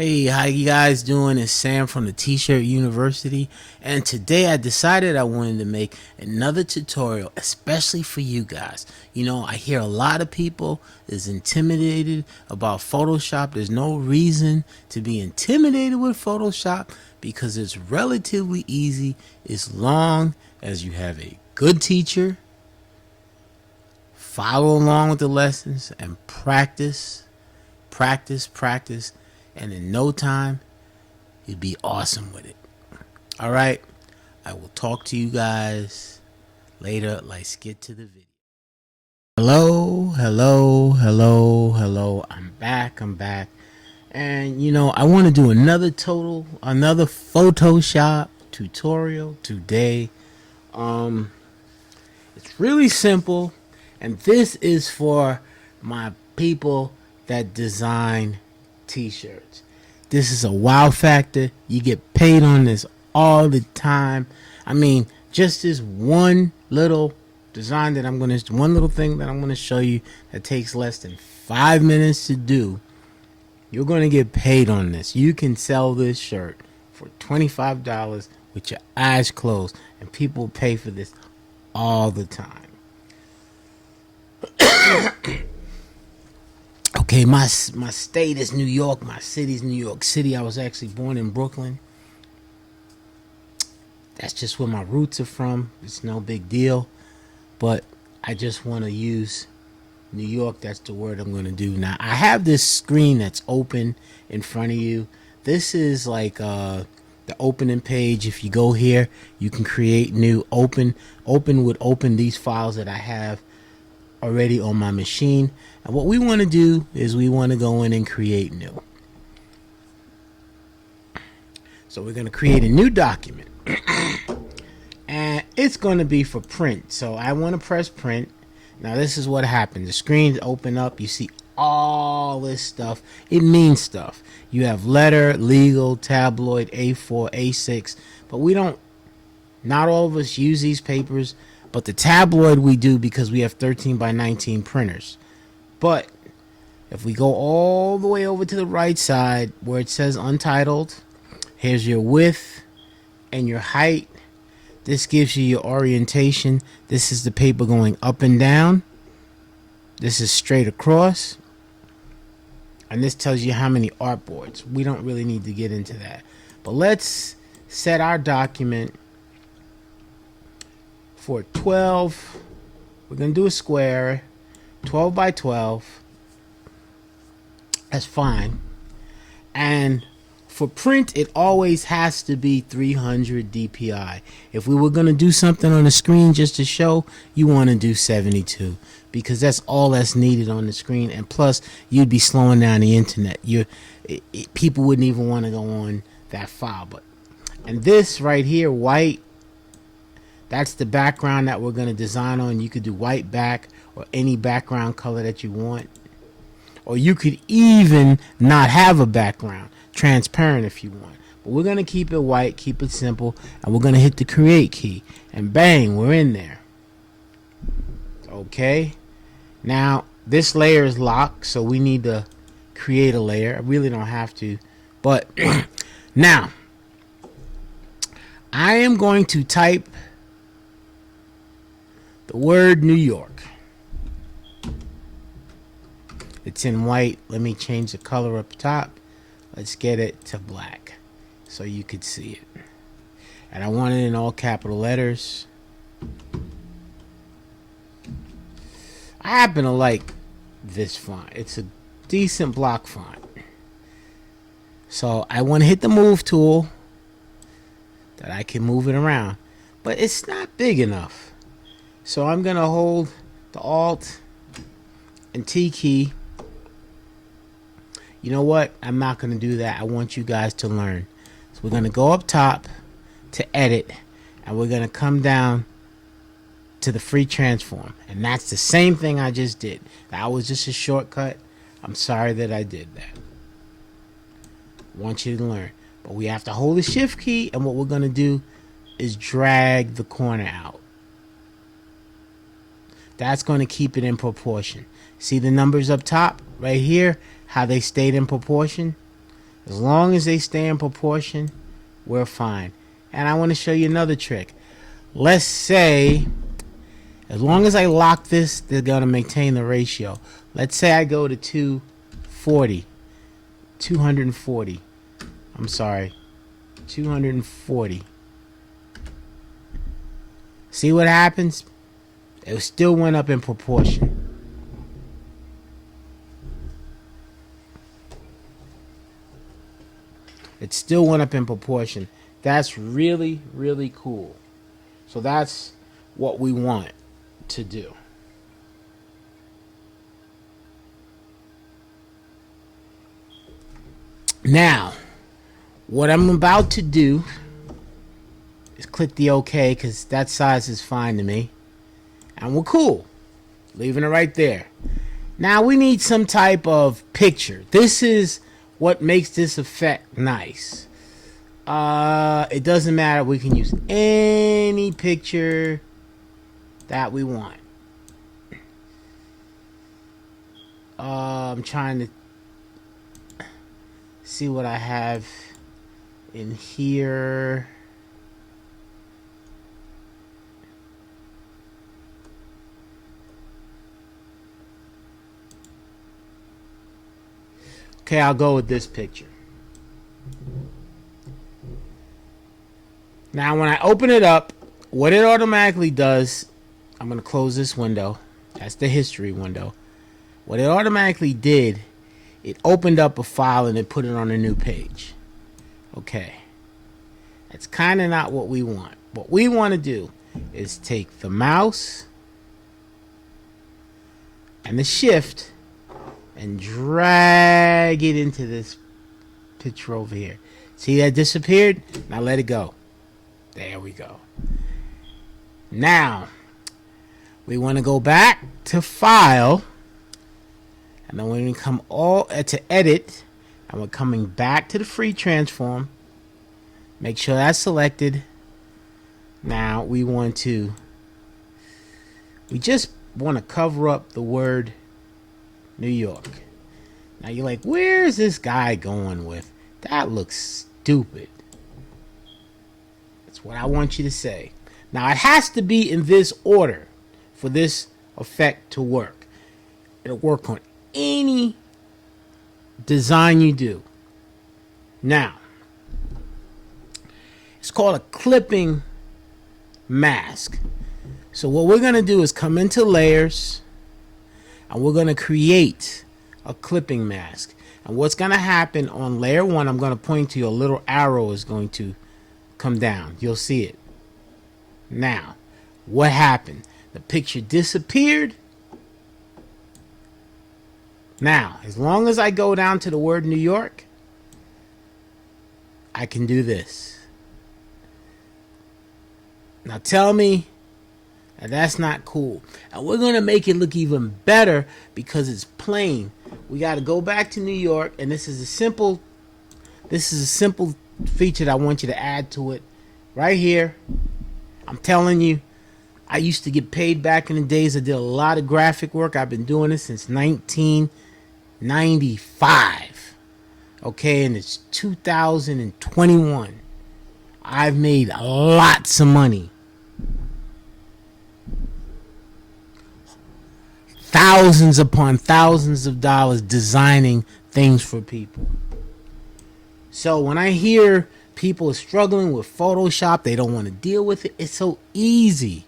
Hey, how you guys doing? It's Sam from the T-Shirt University, and today I decided I wanted to make another tutorial especially for you guys. I hear a lot of people is intimidated about Photoshop. There's no reason to be intimidated with Photoshop because it's relatively easy as long as you have a good teacher, follow along with the lessons, and practice, practice, practice, and in no time you'd be awesome with it. All right, I will talk to you guys later. Let's get to the video. Hello. I'm back. And I want to do another Photoshop tutorial today. It's really simple, and this is for my people that design t-shirts. This is a wow factor. You get paid on this all the time. I mean, just this one little design that one little thing that I'm gonna show you that takes less than 5 minutes to do. You're gonna get paid on this. You can sell this shirt for $25 with your eyes closed, and people pay for this all the time. Okay, my state is New York. My city is New York City. I was actually born in Brooklyn. That's just where my roots are from. It's no big deal. But I just want to use New York. That's the word I'm going to do. Now, I have this screen that's open in front of you. This is like the opening page. If you go here, you can create new. Open would open these files that I have already on my machine. And what we want to do is we want to go in and create new. So we're going to create a new document. And it's going to be for print. So I want to press print. Now this is what happens. The screen's open up. You see all this stuff. It means stuff. You have letter, legal, tabloid, A4, A6. But not all of us use these papers. But the tabloid we do because we have 13 by 19 printers. But if we go all the way over to the right side where it says untitled, here's your width and your height. This gives you your orientation. This is the paper going up and down. This is straight across. And this tells you how many artboards. We don't really need to get into that. But let's set our document for 12. We're going to do a square. 12 by 12. That's fine. And for print, it always has to be 300 DPI. If we were going to do something on the screen just to show, you want to do 72 because that's all that's needed on the screen. And plus, you'd be slowing down the internet. People wouldn't even want to go on that file. And this right here, white, that's the background that we're going to design on. You could do white back or any background color that you want. Or you could even not have a background. Transparent if you want. But we're going to keep it white, keep it simple, and we're going to hit the create key. And bang, we're in there. Okay. Now, this layer is locked, so we need to create a layer. I really don't have to. But now, I am going to type the word New York. It's in white. Let me change the color up top. Let's get it to black so you could see it. And I want it in all capital letters. I happen to like this font. It's a decent block font. So I want to hit the move tool that I can move it around. But it's not big enough. So I'm going to hold the Alt and T key. You know what? I'm not going to do that. I want you guys to learn. So we're going to go up top to edit, and we're going to come down to the free transform. And that's the same thing I just did. That was just a shortcut. I'm sorry that I did that. I want you to learn. But we have to hold the shift key, and what we're going to do is drag the corner out. That's going to keep it in proportion. See the numbers up top right here, how they stayed in proportion? As long as they stay in proportion, we're fine. And I want to show you another trick. Let's say, as long as I lock this, they're going to maintain the ratio. Let's say I go to 240. I'm sorry. 240. See what happens? It still went up in proportion. It still went up in proportion. That's really, really cool. So that's what we want to do. Now, what I'm about to do is click the OK, because that size is fine to me. And we're cool. Leaving it right there. Now we need some type of picture. This is what makes this effect nice. It doesn't matter. We can use any picture that we want. I'm trying to see what I have in here. Okay, I'll go with this picture. Now, when I open it up, what it automatically does, I'm going to close this window. That's the history window. What it automatically did, it opened up a file and it put it on a new page. Okay. That's kind of not what we want. What we want to do is take the mouse and the shift and drag it into this picture over here. See that disappeared? Now let it go. There we go. Now, we want to go back to File. And then when we come all to Edit, and we're coming back to the free transform. Make sure that's selected. Now, we just want to cover up the word New York. Now you're like, where's this guy going with? That looks stupid. That's what I want you to say. Now it has to be in this order for this effect to work. It'll work on any design you do. Now, it's called a clipping mask. So what we're going to do is come into layers, and we're going to create a clipping mask. And what's going to happen on layer 1, I'm going to point to you, a little arrow is going to come down. You'll see it. Now, what happened? The picture disappeared. Now, as long as I go down to the word New York, I can do this. Now tell me that that's not cool. And we're going to make it look even better because it's plain. We got to go back to New York, and this is a simple feature that I want you to add to it right here. I'm telling you, I used to get paid back in the days. I did a lot of graphic work. I've been doing this since 1995. Okay, and it's 2021. I've made lots of money. Thousands upon thousands of dollars designing things for people. So when I hear people are struggling with Photoshop, they don't want to deal with it, it's so easy.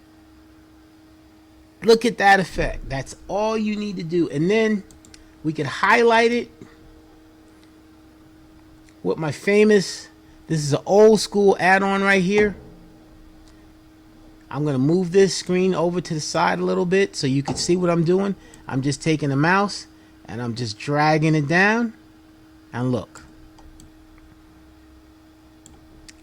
Look at that effect. That's all you need to do. And then we could highlight it with my famous, this is an old school add-on right here. I'm going to move this screen over to the side a little bit so you can see what I'm doing. I'm just taking the mouse and I'm just dragging it down. And look.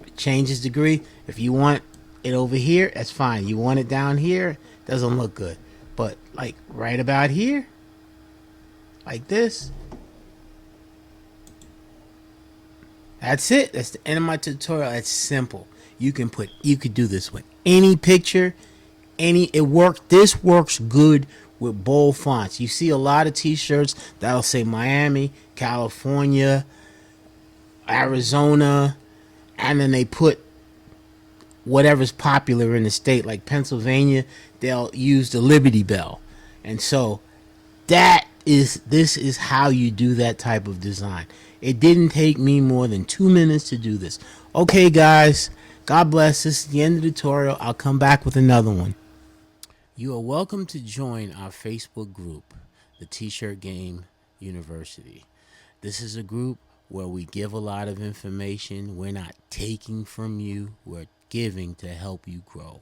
It changes degree. If you want it over here, that's fine. You want it down here, doesn't look good. But like right about here, like this. That's it. That's the end of my tutorial. It's simple. You could do this with any picture, this works good with bold fonts. You see a lot of t-shirts that'll say Miami, California, Arizona, and then they put whatever's popular in the state. Like Pennsylvania, they'll use the Liberty Bell. And so this is how you do that type of design. It didn't take me more than 2 minutes to do this. Okay, guys, God bless. This is the end of the tutorial. I'll come back with another one. You are welcome to join our Facebook group, the T-Shirt Game University. This is a group where we give a lot of information. We're not taking from you, we're giving to help you grow.